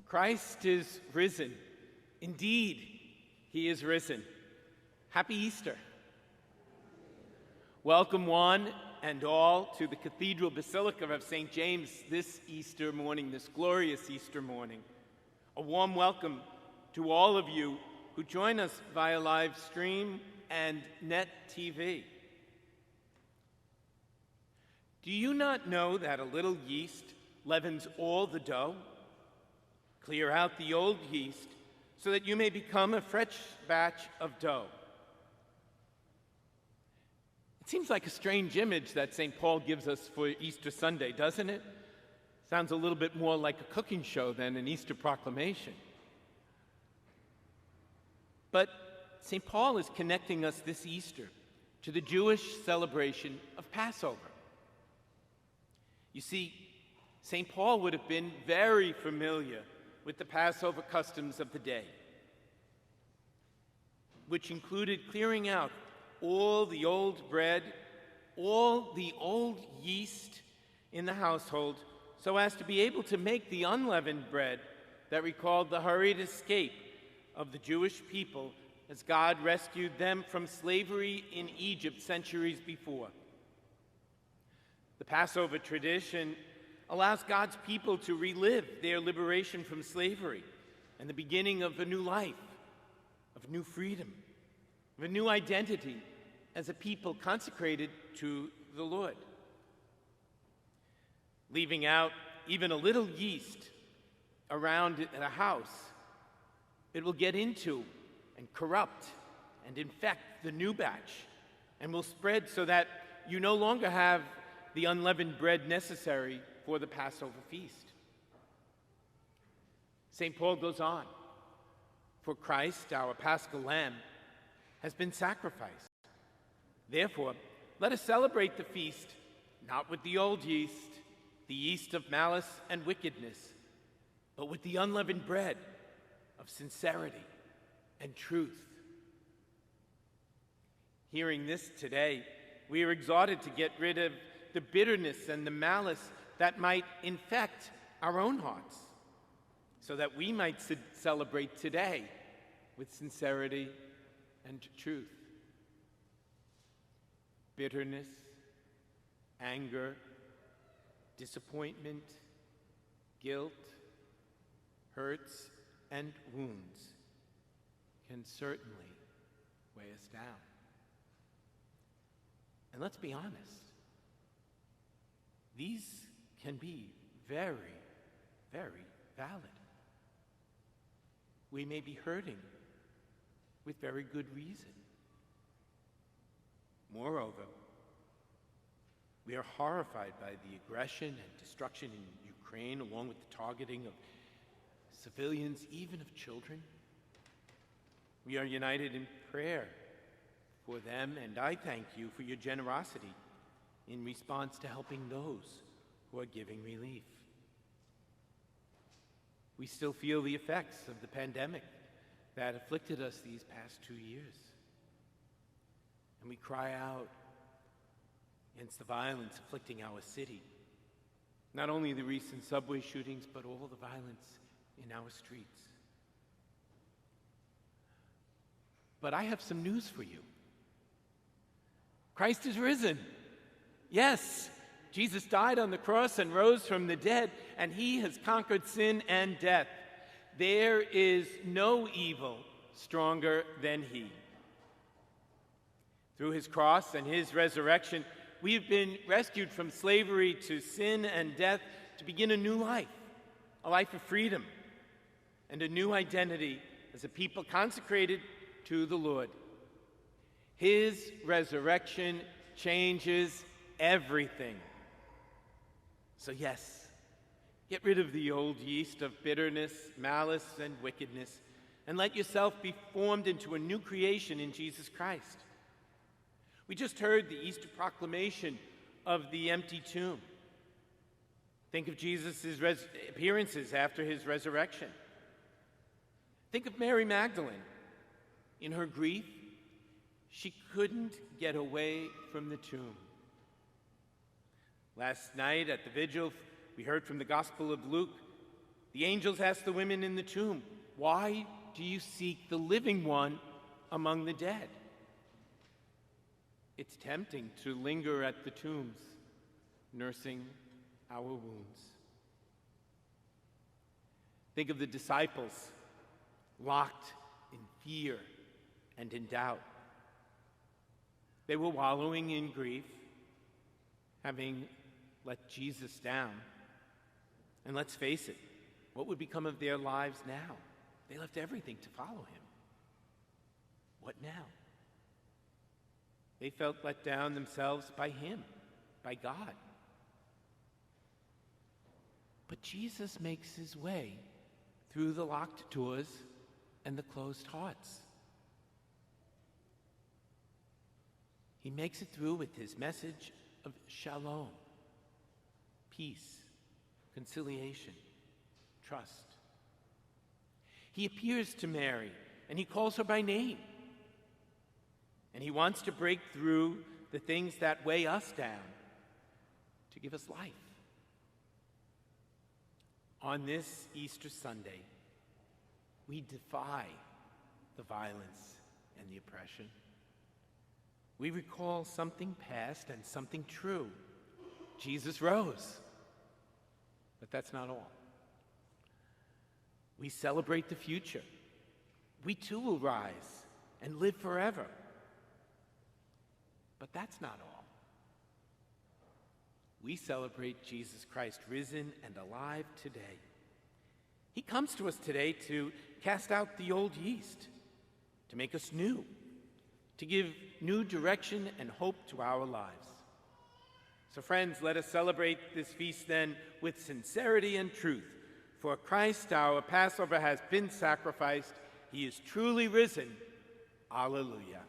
Christ is risen. Indeed, he is risen. Happy Easter. Welcome one and all to the Cathedral Basilica of St. James this Easter morning, this glorious Easter morning. A warm welcome to all of you who join us via live stream and net TV. Do you not know that a little yeast leavens all the dough? Clear out the old yeast so that you may become a fresh batch of dough. It seems like a strange image that St. Paul gives us for Easter Sunday, doesn't it? Sounds a little bit more like a cooking show than an Easter proclamation. But St. Paul is connecting us this Easter to the Jewish celebration of Passover. You see, St. Paul would have been very familiar with the Passover customs of the day, which included clearing out all the old bread, all the old yeast in the household, so as to be able to make the unleavened bread that recalled the hurried escape of the Jewish people as God rescued them from slavery in Egypt centuries before. The Passover tradition allows God's people to relive their liberation from slavery and the beginning of a new life, of new freedom, of a new identity as a people consecrated to the Lord. Leaving out even a little yeast around a house, it will get into and corrupt and infect the new batch and will spread so that you no longer have the unleavened bread necessary for the Passover feast. St. Paul goes on, for Christ, our Paschal Lamb, has been sacrificed. Therefore, let us celebrate the feast, not with the old yeast, the yeast of malice and wickedness, but with the unleavened bread of sincerity and truth. Hearing this today, we are exhorted to get rid of the bitterness and the malice that might infect our own hearts, so that we might celebrate today with sincerity and truth. Bitterness, anger, disappointment, guilt, hurts, and wounds can certainly weigh us down. And let's be honest, these can be very, very valid. We may be hurting with very good reason. Moreover, we are horrified by the aggression and destruction in Ukraine, along with the targeting of civilians, even of children. We are united in prayer for them, and I thank you for your generosity in response to helping those who are giving relief. We still feel the effects of the pandemic that afflicted us these past 2 years. And we cry out against the violence afflicting our city. Not only the recent subway shootings, but all the violence in our streets. But I have some news for you. Christ is risen. Yes, Jesus died on the cross and rose from the dead, and he has conquered sin and death. There is no evil stronger than he. Through his cross and his resurrection, we have been rescued from slavery to sin and death to begin a new life, a life of freedom, and a new identity as a people consecrated to the Lord. His resurrection changes everything. So yes, get rid of the old yeast of bitterness, malice, and wickedness, and let yourself be formed into a new creation in Jesus Christ. We just heard the Easter proclamation of the empty tomb. Think of Jesus' appearances after his resurrection. Think of Mary Magdalene. In her grief, she couldn't get away from the tomb. Last night at the vigil, we heard from the Gospel of Luke The angels asked the women in the tomb, "Why do you seek the living one among the dead?" It's tempting to linger at the tombs, nursing our wounds. Think of the disciples locked in fear and in doubt. They were wallowing in grief, having let Jesus down. And let's face it, what would become of their lives now? They left everything to follow him. What now? They felt let down themselves by him, by God. But Jesus makes his way through the locked doors and the closed hearts. He makes it through with his message of shalom, peace, conciliation, trust. He appears to Mary and he calls her by name. And he wants to break through the things that weigh us down to give us life. On this Easter Sunday, we defy the violence and the oppression. We recall something past and something true. Jesus rose. But that's not all. We celebrate the future. We too will rise and live forever. But that's not all. We celebrate Jesus Christ risen and alive today. He comes to us today to cast out the old yeast, to make us new, to give new direction and hope to our lives. So friends, let us celebrate this feast then with sincerity and truth. For Christ, our Passover, has been sacrificed. He is truly risen. Alleluia.